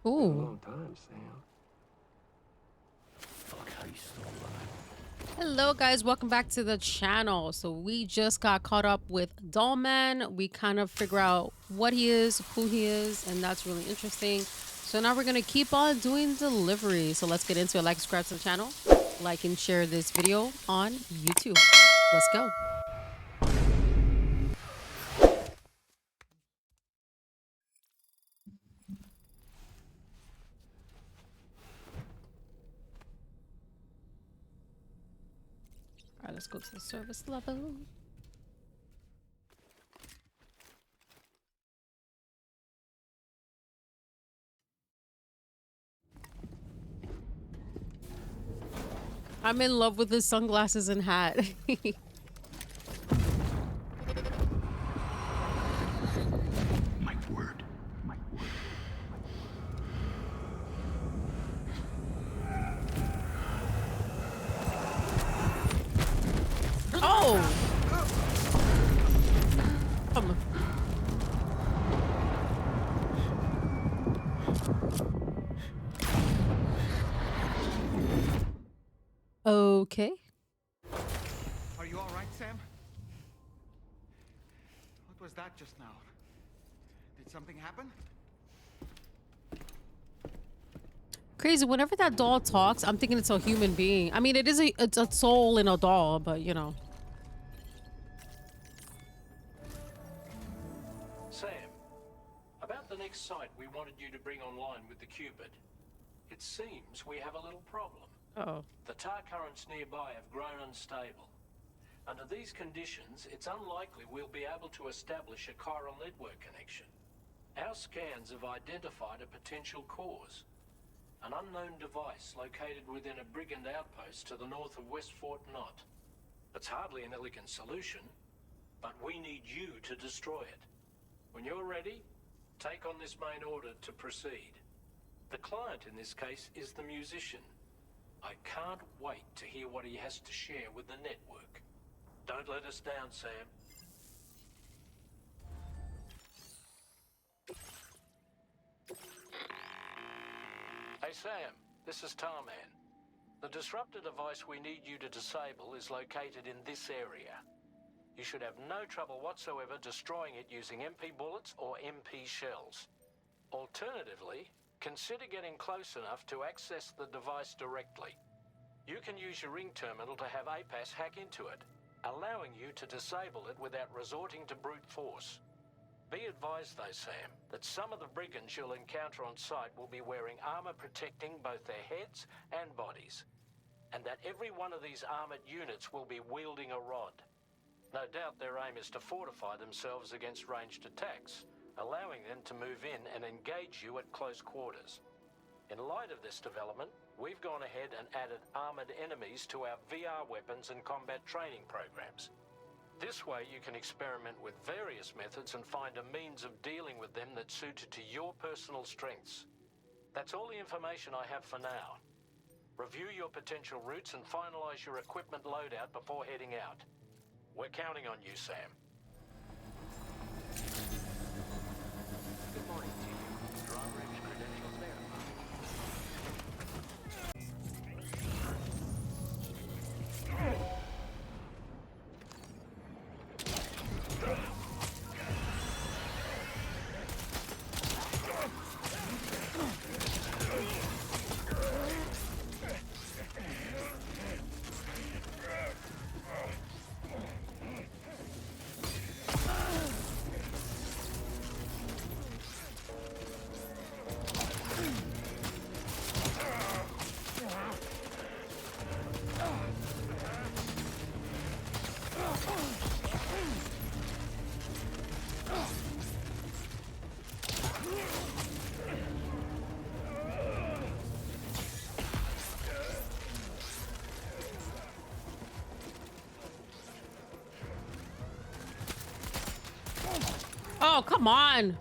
Been a Ooh. long time, Sam. Okay, stop that. Hello, guys. Welcome back to the channel. So we just got caught up with Dollman. We kind of figure out what he is, who he is, and that's really interesting. So now we're going to keep on doing delivery. So let's get into it. Like, subscribe to the channel, like and share this video on YouTube. Let's go. All right, let's go to the service level. I'm in love with his sunglasses and hat. My word. My word. Oh! Come on. Okay. Are you all right, Sam? What was that just now? Did something happen? Crazy. Whenever that doll talks, I'm thinking it's a human being. I mean, it's a soul in a doll, but you know. Sam, about the next site we wanted you to bring online with the Cupid. It seems we have a little problem. Oh. The tar currents nearby have grown unstable. Under these conditions, it's unlikely we'll be able to establish a chiral network connection. Our scans have identified a potential cause. An unknown device located within a brigand outpost to the north of West Fort Knott. It's hardly an elegant solution, but we need you to destroy it. When you're ready, take on this main order to proceed. The client in this case is the musician. I can't wait to hear what he has to share with the network. Don't let us down, Sam. Hey Sam, this is Tarman. The disruptor device we need you to disable is located in this area. You should have no trouble whatsoever destroying it using MP bullets or MP shells. Alternatively, consider getting close enough to access the device directly. You can use your ring terminal to have APAS hack into it, allowing you to disable it without resorting to brute force. Be advised though, Sam, that some of the brigands you'll encounter on site will be wearing armor protecting both their heads and bodies, and that every one of these armored units will be wielding a rod. No doubt their aim is to fortify themselves against ranged attacks, allowing them to move in and engage you at close quarters. In light of this development, we've gone ahead and added armored enemies to our VR weapons and combat training programs. This way you can experiment with various methods and find a means of dealing with them that's suited to your personal strengths. That's all the information I have for now. Review your potential routes and finalize your equipment loadout before heading out. We're counting on you, Sam. Good morning to you. Drawbridge credentials verified. Oh, come on.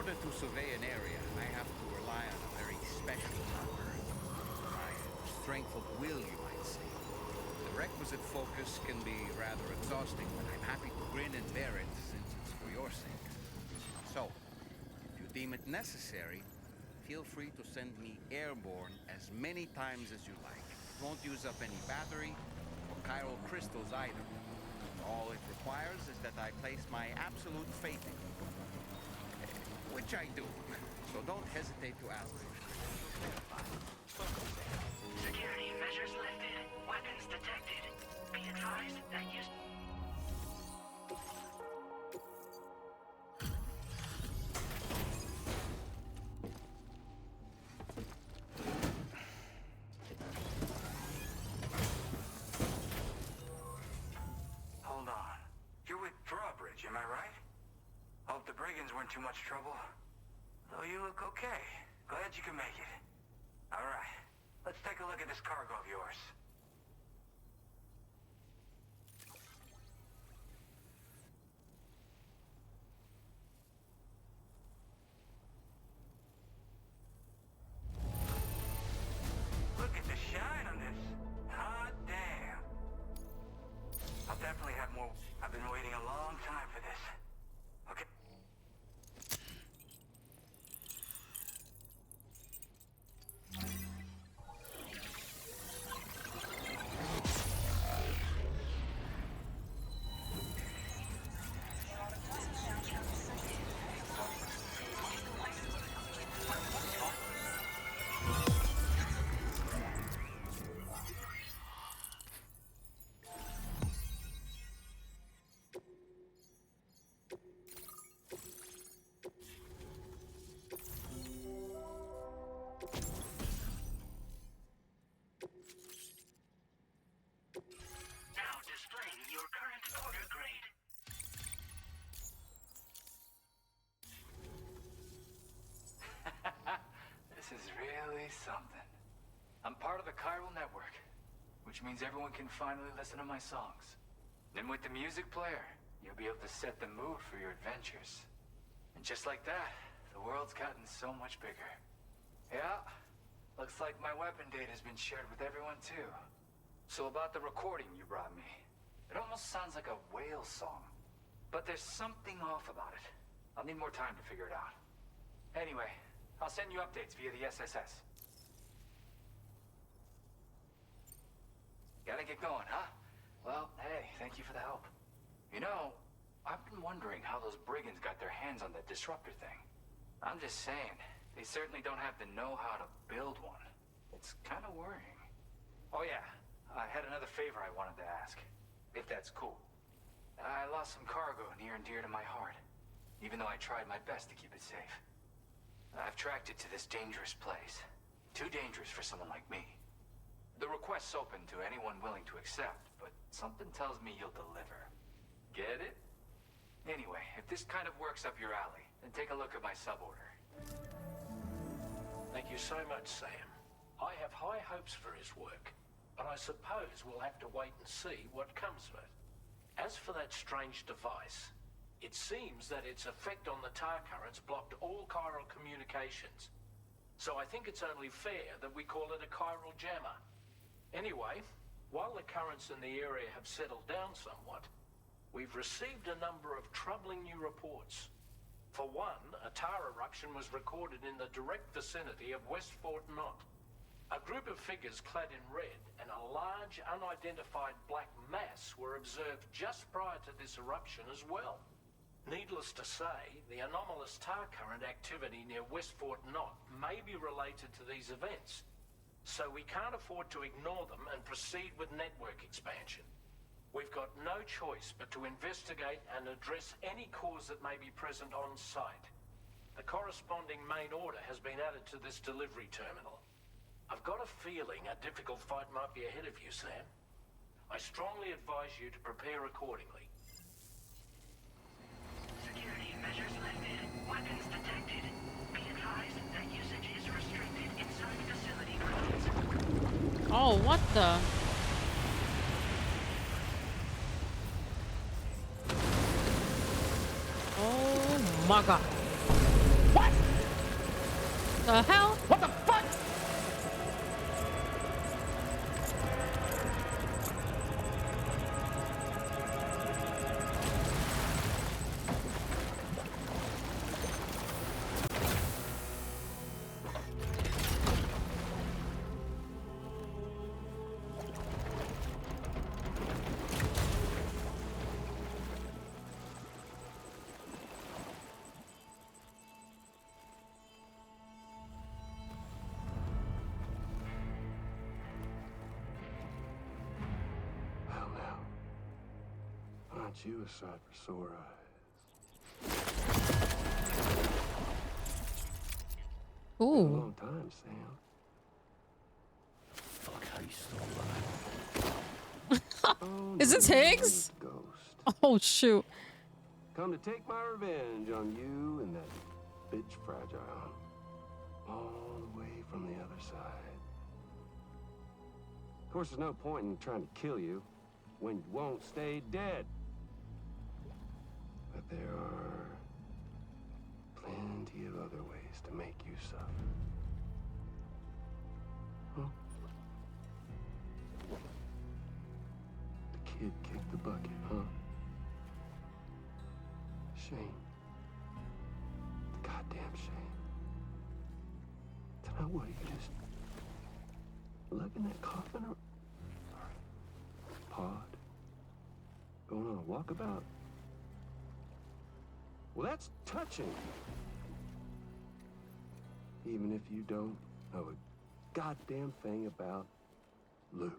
order to survey an area, I have to rely on a very special number. My strength of will, you might say. The requisite focus can be rather exhausting, but I'm happy to grin and bear it since it's for your sake. So, if you deem it necessary, feel free to send me airborne as many times as you like. It won't use up any battery or chiral crystals either. All it requires is that I place my absolute faith in you. Which I do, so don't hesitate to ask. Security measures lifted. Weapons detected. Be advised that you... Hold on. You're with Drawbridge, am I right? Hope the brigands weren't too much trouble. Though you look okay. Glad you can make it. All right. Let's take a look at this cargo of yours. Look at the shine on this. Hot damn. I'll definitely have more. I've been waiting a long time for this. Okay. Now displaying your current order grade. This is really something. I'm part of the chiral network, which means everyone can finally listen to my songs. Then with the music player, you'll be able to set the mood for your adventures. And just like that, the world's gotten so much bigger. Yeah, looks like my weapon data has been shared with everyone too. So about the recording you brought me, it almost sounds like a whale song. But there's something off about it. I'll need more time to figure it out. Anyway, I'll send you updates via the SSS. Gotta get going, huh? Well, hey, thank you for the help. You know, I've been wondering how those brigands got their hands on that disruptor thing. I'm just saying, they certainly don't have the know-how to build one. It's kind of worrying. Oh yeah, I had another favor I wanted to ask, if that's cool. I lost some cargo near and dear to my heart, even though I tried my best to keep it safe. I've tracked it to this dangerous place. Too dangerous for someone like me. The request's open to anyone willing to accept, but something tells me you'll deliver. Get it? Anyway, if this kind of works up your alley, then take a look at my suborder. Thank you so much, Sam. I have high hopes for his work, but I suppose we'll have to wait and see what comes of it. As for that strange device, it seems that its effect on the tar currents blocked all chiral communications. So I think it's only fair that we call it a chiral jammer. Anyway, while the currents in the area have settled down somewhat, we've received a number of troubling new reports. For one, a tar eruption was recorded in the direct vicinity of West Fort Knot. A group of figures clad in red and a large unidentified black mass were observed just prior to this eruption as well. Needless to say, the anomalous tar current activity near West Fort Knot may be related to these events, so we can't afford to ignore them and proceed with network expansion. We've got no choice but to investigate and address any cause that may be present on site. The corresponding main order has been added to this delivery terminal. I've got a feeling a difficult fight might be ahead of you, Sam. I strongly advise you to prepare accordingly. Security measures lifted. Weapons detected. Be advised that usage is restricted inside facility grounds. Oh, what the? Oh my god. The hell? What the fuck? Aren't you a sight for sore eyes? Been a Ooh. long time, Sam. Fuck, how you still alive? Oh, Is this no, Higgs? I'm a ghost. Oh, shoot. Come to take my revenge on you and that bitch Fragile. All the way from the other side. Of course, there's no point in trying to kill you when you won't stay dead. But there are plenty of other ways to make you suffer. Huh? The kid kicked the bucket, huh? Shame. The goddamn shame. Tonight, what, you just lugging that coffin or pod? Going on a walkabout? Well, that's touching. Even if you don't know a goddamn thing about Lou.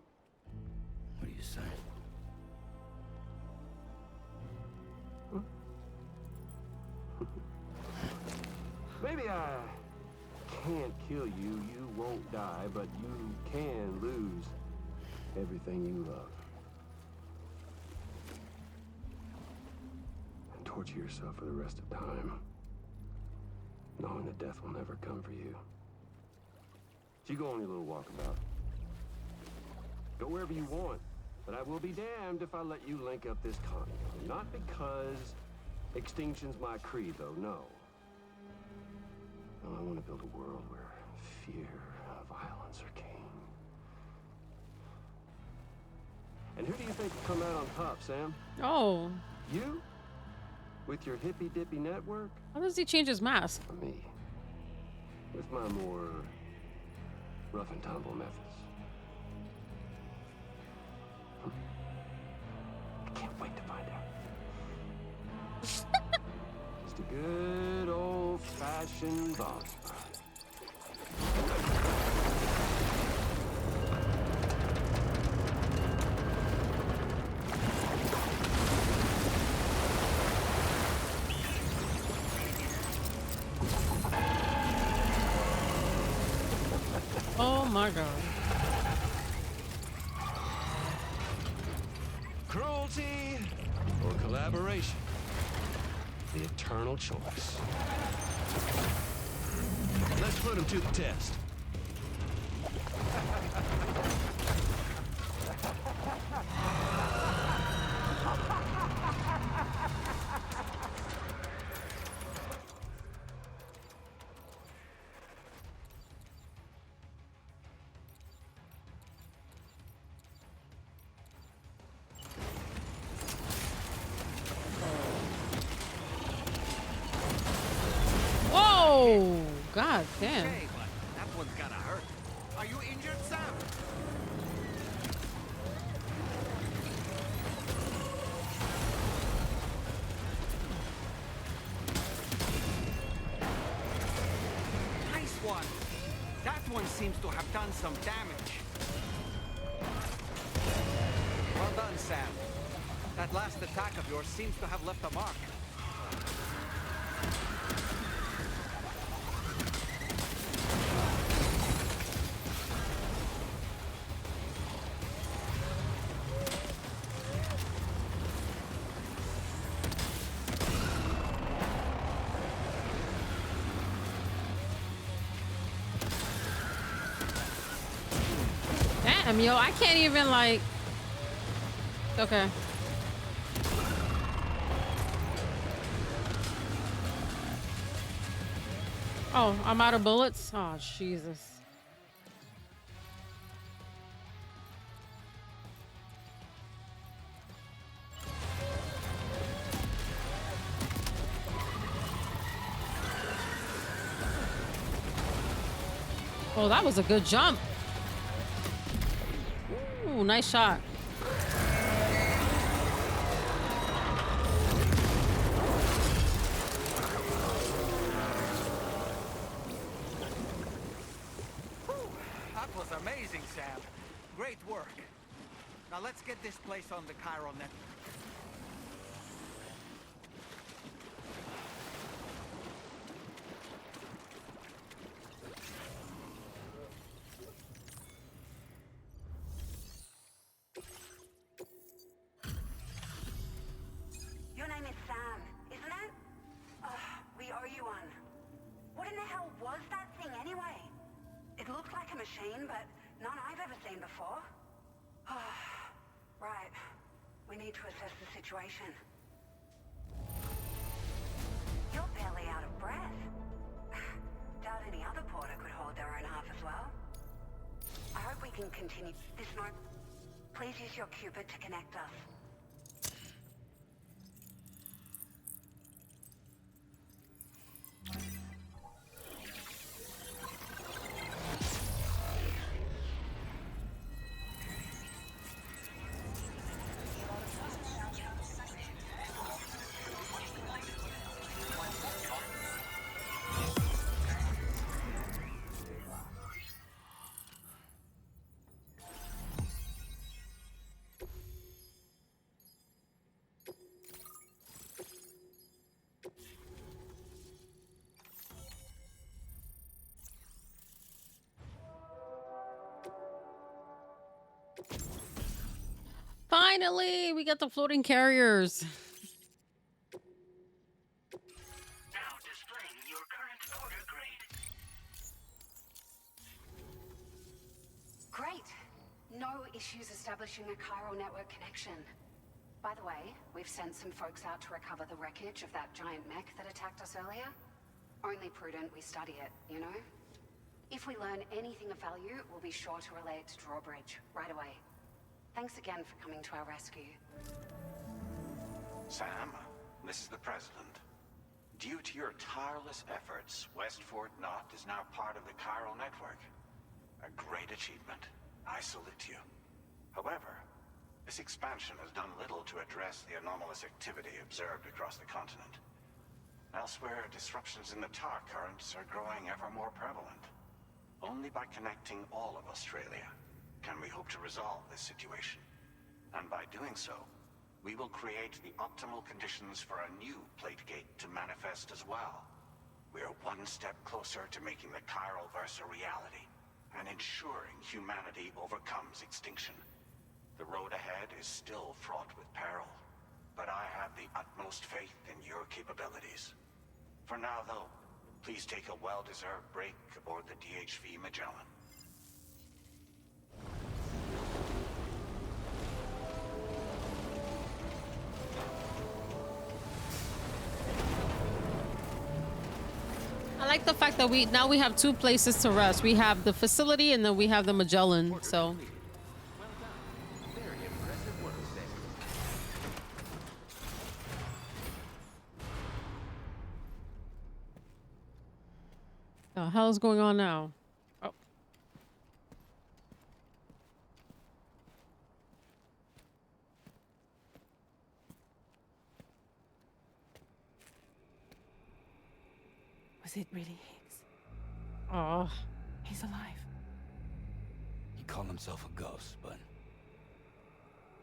What are you saying? Maybe I can't kill you, you won't die, but you can lose everything you love. And torture yourself for the rest of time, knowing that death will never come for you. You go on your little walkabout. Go wherever you want, but I will be damned if I let you link up this continent. Not because extinction's my creed, though, no. No, I want to build a world where fear and violence are king. And who do you think will come out on top, Sam? Oh. You? With your hippy-dippy network? How does he change his mask? Or me? With my more rough and tumble methods? I can't wait to find out. Just a good old-fashioned boss fight. Oh my god. Cruelty or collaboration? The eternal choice. Let's put him to the test. Whoa! God damn. Okay, but that one's gotta hurt. Are you injured, Sam? Nice one. That one seems to have done some damage. Well done, Sam. That last attack of yours seems to have left a mark. Damn, yo, I can't even like. Okay. Oh, I'm out of bullets. Oh, Jesus. Oh, that was a good jump. Ooh, nice shot. That was amazing, Sam. Great work. Now let's get this place on the chiral network. Your name is Sam, isn't it? We owe you one. What in the hell was that thing anyway? It looked like a machine, but none I've ever seen before. Right. We need to assess the situation. You're barely out of breath. Doubt any other porter could hold their own half as well. I hope we can continue this note. Please use your Cupid to connect us. Finally, we got the floating carriers. Now displaying your current order grade. Great. No issues establishing a chiral network connection. By the way, we've sent some folks out to recover the wreckage of that giant mech that attacked us earlier. Only prudent we study it, you know? If we learn anything of value, we'll be sure to relay it to Drawbridge right away. Thanks again for coming to our rescue. Sam, this is the President. Due to your tireless efforts, Westfort Knot is now part of the chiral network. A great achievement. I salute you. However, this expansion has done little to address the anomalous activity observed across the continent. Elsewhere, disruptions in the tar currents are growing ever more prevalent. Only by connecting all of Australia can we hope to resolve this situation. And by doing so, we will create the optimal conditions for a new plate gate to manifest as well. We are one step closer to making the chiral verse a reality, and ensuring humanity overcomes extinction. The road ahead is still fraught with peril, but I have the utmost faith in your capabilities. For now, though, please take a well-deserved break aboard the DHV Magellan. I like the fact that we have two places to rest. We have the facility and then we have the Magellan. So Very impressive work there. the hell's going on now? Oh, Was it really Higgs? oh, He's alive. He called himself a ghost, but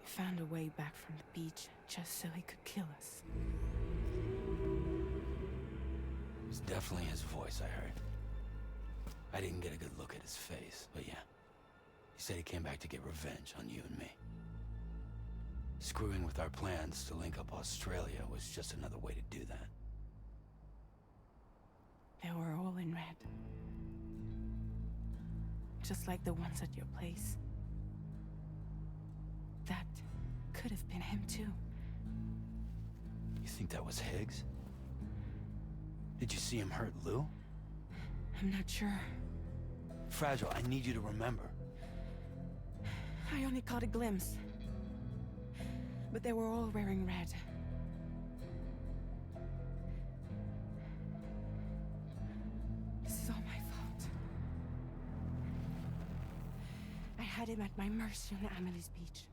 He found a way back from the beach just so he could kill us. it was definitely his voice I heard. I didn't get a good look at his face, but yeah. He said he came back to get revenge on you and me. Screwing with our plans to link up Australia was just another way to do that. They were all in red. Just like the ones at your place. That could have been him too. You think that was Higgs? Did you see him hurt Lou? I'm not sure. Fragile, I need you to remember. I only caught a glimpse. But they were all wearing red. This is all my fault. I had him at my mercy on Amelie's beach.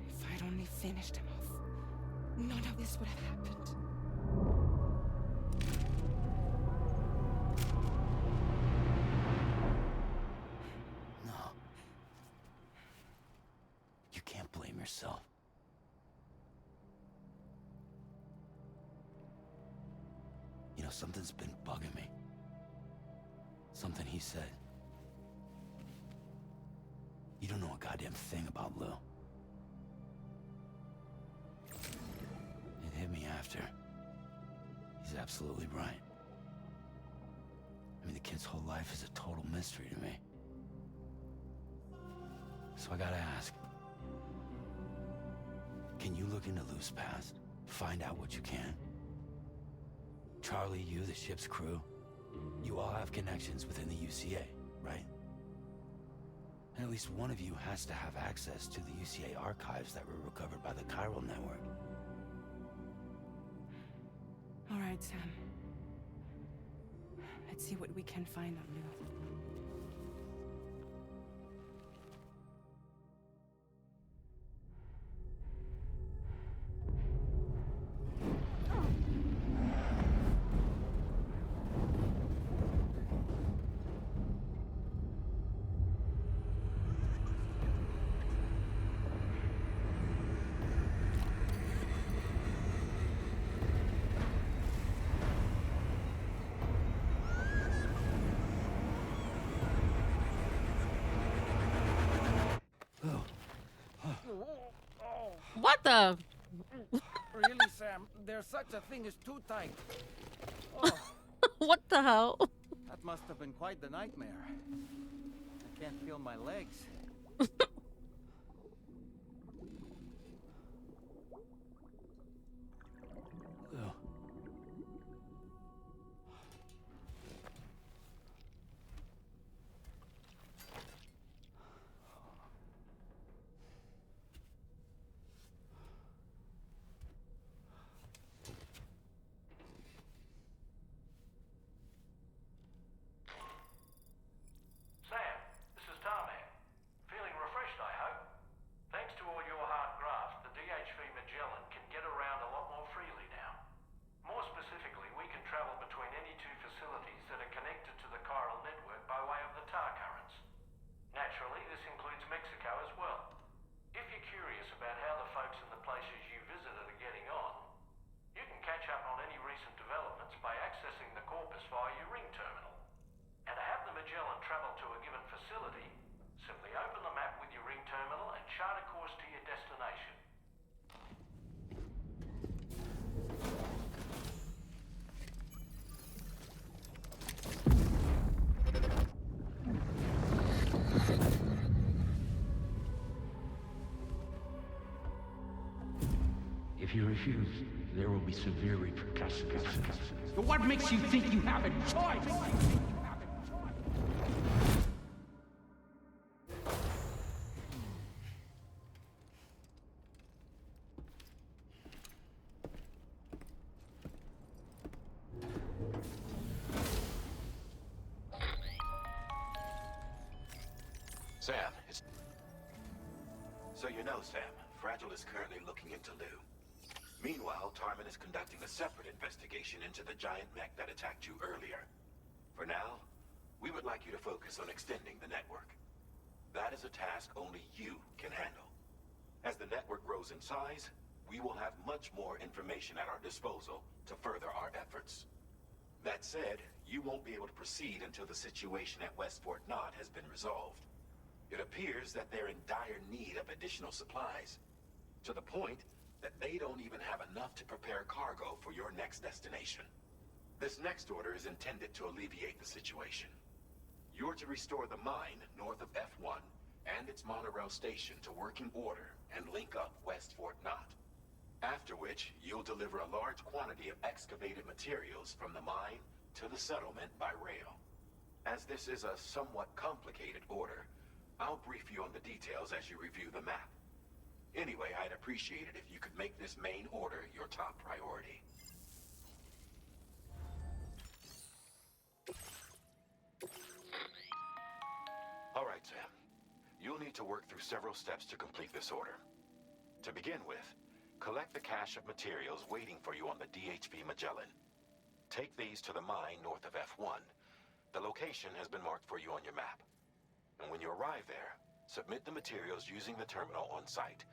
If I'd only finished him off, none of this would have happened. No. You can't blame yourself. You know, something's been bugging me. Something he said. You don't know a goddamn thing about Lou. It hit me after. He's absolutely right. I mean, the kid's whole life is a total mystery to me. So I gotta ask. Can you look into Lou's past? Find out what you can? Charlie, you, the ship's crew, you all have connections within the UCA, right? And at least one of you has to have access to the UCA archives that were recovered by the Chiral Network. All right, Sam. Let's see what we can find on Lou. What the? Really, Sam? There's such a thing as too tight. Oh, What the hell? that must have been quite the nightmare. I can't feel my legs. Lou. Sam, this is Tarman. Feeling refreshed, I hope? Thanks to all your hard graft, the DHV Magellan can get around a lot more freely now. More specifically, we can travel between any two facilities that are connected to the chiral network by way of the tar currents. Naturally, this includes Mexico as well. If you're curious about how the folks in the places you visited are getting on, you can catch up on any recent developments by accessing the corpus via your ring terminal. And to have the Magellan travel to a given facility, simply open the map with your ring terminal and chart a course to your destination. If you refuse, there will be severe repercussions. But what makes you think you have a choice? Sam, it's... So you know, Sam, Fragile is currently looking into Lou. Meanwhile, Tarman is conducting a separate investigation into the giant mech that attacked you earlier. For now, we would like you to focus on extending the network. That is a task only you can handle. As the network grows in size, we will have much more information at our disposal to further our efforts. That said, you won't be able to proceed until the situation at West Fort Knott has been resolved. It appears that they're in dire need of additional supplies, to the point that they don't even have enough to prepare cargo for your next destination. This next order is intended to alleviate the situation. You're to restore the mine north of F1 and its monorail station to working order and link up West Fort Knott. After which, you'll deliver a large quantity of excavated materials from the mine to the settlement by rail. As this is a somewhat complicated order, I'll brief you on the details as you review the map. Anyway, I'd appreciate it if you could make this main order your top priority. All right, Sam. You'll need to work through several steps to complete this order. To begin with, collect the cache of materials waiting for you on the DHP Magellan. Take these to the mine north of F1. The location has been marked for you on your map. And when you arrive there, submit the materials using the terminal on site.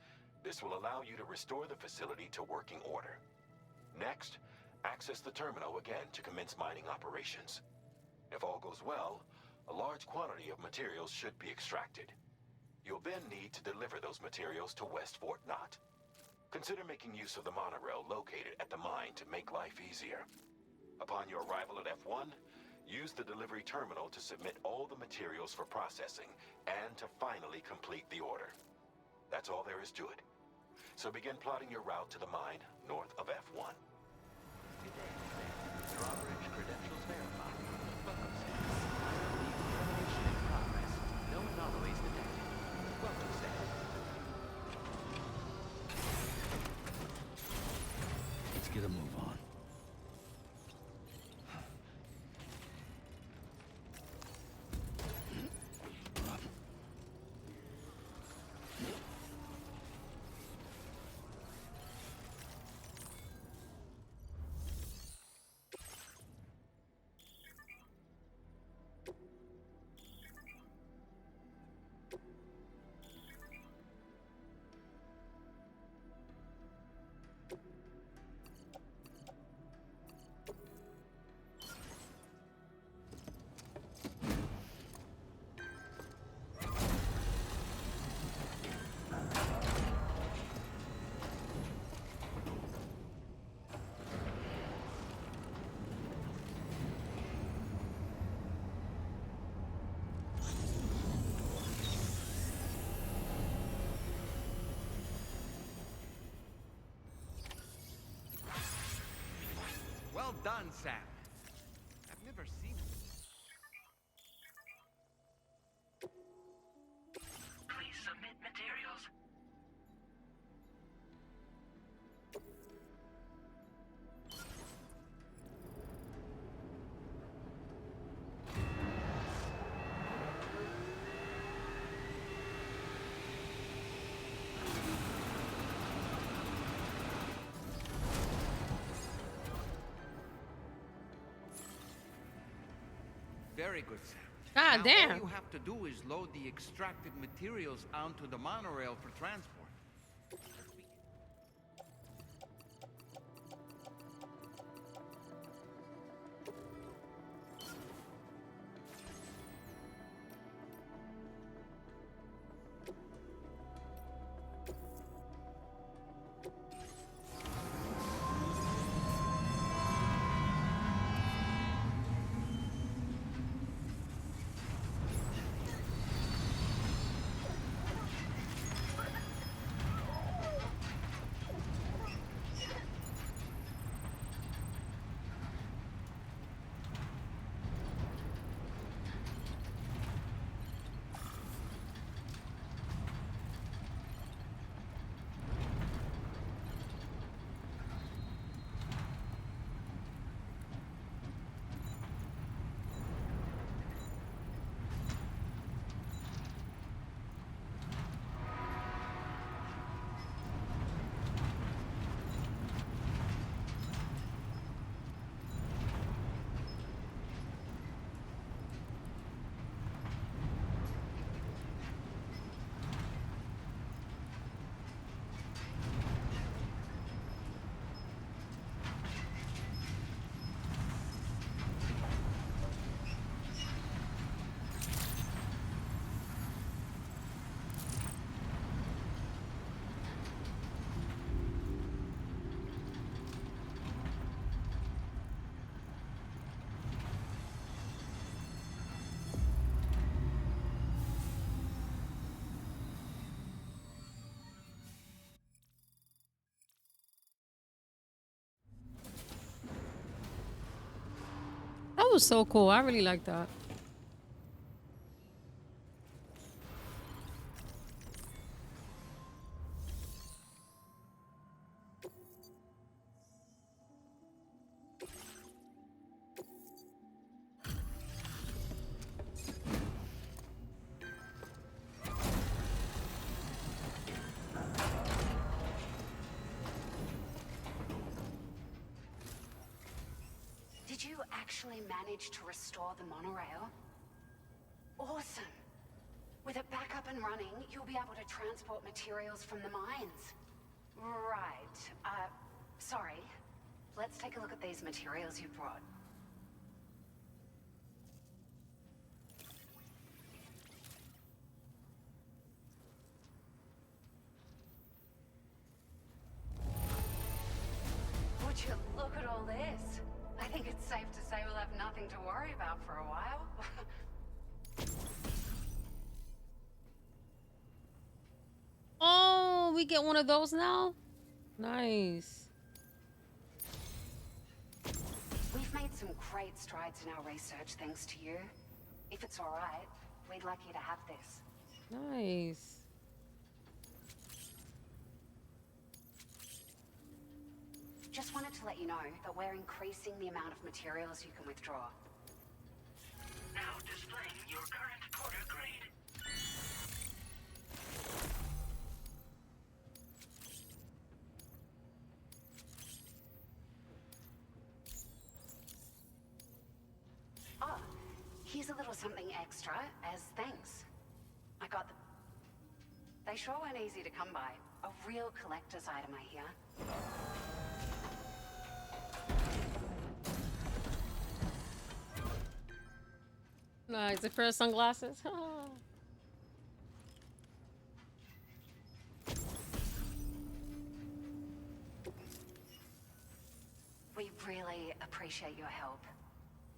This will allow you to restore the facility to working order. Next, access the terminal again to commence mining operations. If all goes well, a large quantity of materials should be extracted. You'll then need to deliver those materials to West Fort Knott. Consider making use of the monorail located at the mine to make life easier. Upon your arrival at F1, use the delivery terminal to submit all the materials for processing and to finally complete the order. That's all there is to it. So begin plotting your route to the mine north of F1. Good day, Sam. Drawbridge credentials verified. Welcome, Sam. Determination in progress. No anomalies detected. Welcome, Sam. Let's get a move on. Well done, Sam. I've never seen it. Please submit materials. Very good, Sam. God Now, damn. all you have to do is load the extracted materials onto the monorail for transport. That was so cool. I really like that. Did you actually manage to restore the monorail? Awesome. With it back up and running, you'll be able to transport materials from the mines. Right. Sorry. Let's take a look at these materials you brought. Would you look at all this? I think it's safe to say we'll have nothing to worry about for a while. Oh, we get one of those now? Nice. We've made some great strides in our research thanks to you. If it's all right, we'd like you to have this. Nice. Just wanted to let you know that we're increasing the amount of materials you can withdraw. Now displaying your current quarter grade. Oh, here's a little something extra as thanks. I got the... They sure weren't easy to come by. A real collector's item, I hear. Nice. A pair of sunglasses. We really appreciate your help.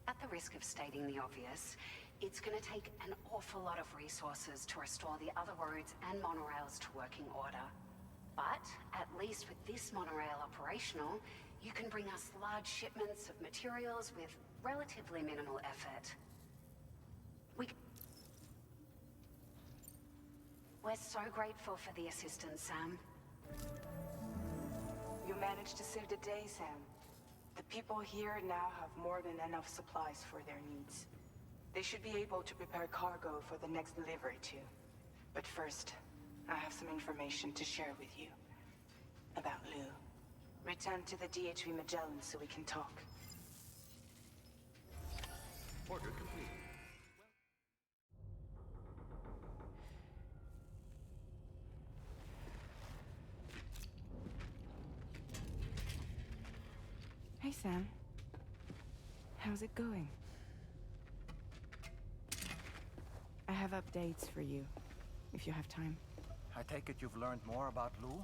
At the risk of stating the obvious, it's going to take an awful lot of resources to restore the other roads and monorails to working order. But at least with this monorail operational, you can bring us large shipments of materials with relatively minimal effort. We're so grateful for the assistance, Sam. You managed to save the day, Sam. The people here now have more than enough supplies for their needs. They should be able to prepare cargo for the next delivery too. But first, I have some information to share with you. About Lou. Return to the DHV Magellan so we can talk. Order complete. Hey, Sam. How's it going? I have updates for you, if you have time. I take it you've learned more about Lou?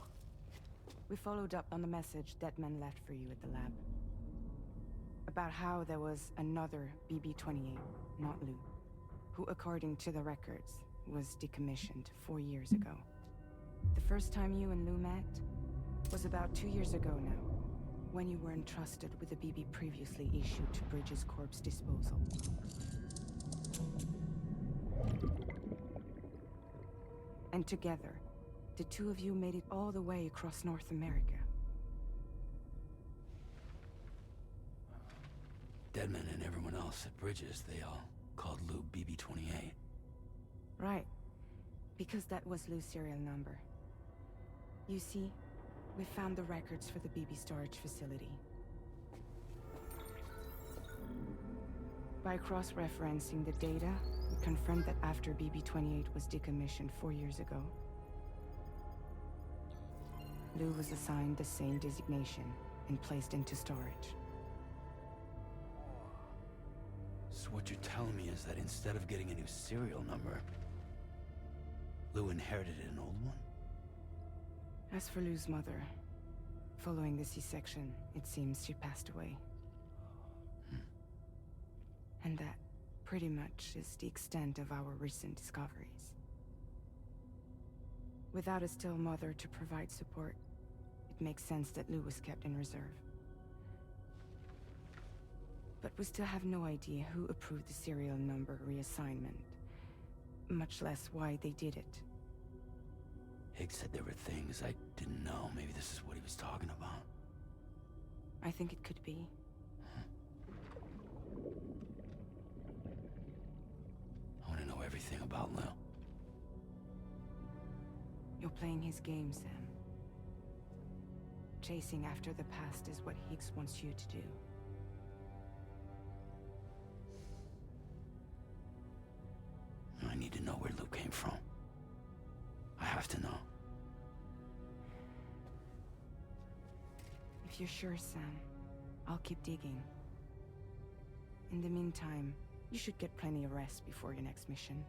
We followed up on the message Deadman left for you at the lab. About how there was another BB-28, not Lou, who, according to the records, was decommissioned 4 years ago. The first time you and Lou met was about 2 years ago now, when you were entrusted with the BB previously issued to Bridges Corp's disposal. And together, the two of you made it all the way across North America. Deadman and everyone else at Bridges, they all called Lou BB-28. Right. Because that was Lou's serial number. You see, we found the records for the BB storage facility. By cross-referencing the data, we confirmed that after BB-28 was decommissioned 4 years ago, Lou was assigned the same designation and placed into storage. So what you're telling me is that instead of getting a new serial number, Lou inherited an old one? As for Lou's mother, following the C-section, it seems she passed away. And that pretty much is the extent of our recent discoveries. Without a still mother to provide support, it makes sense that Lou was kept in reserve. But we still have no idea who approved the serial number reassignment. Much less why they did it. Higgs said there were things I didn't know. Maybe this is what he was talking about. I think it could be. I want to know everything about Lil. You're playing his game, Sam. Chasing after the past is what Higgs wants you to do. I need to know where Luke came from. I have to know. If you're sure, Sam, I'll keep digging. In the meantime, you should get plenty of rest before your next mission.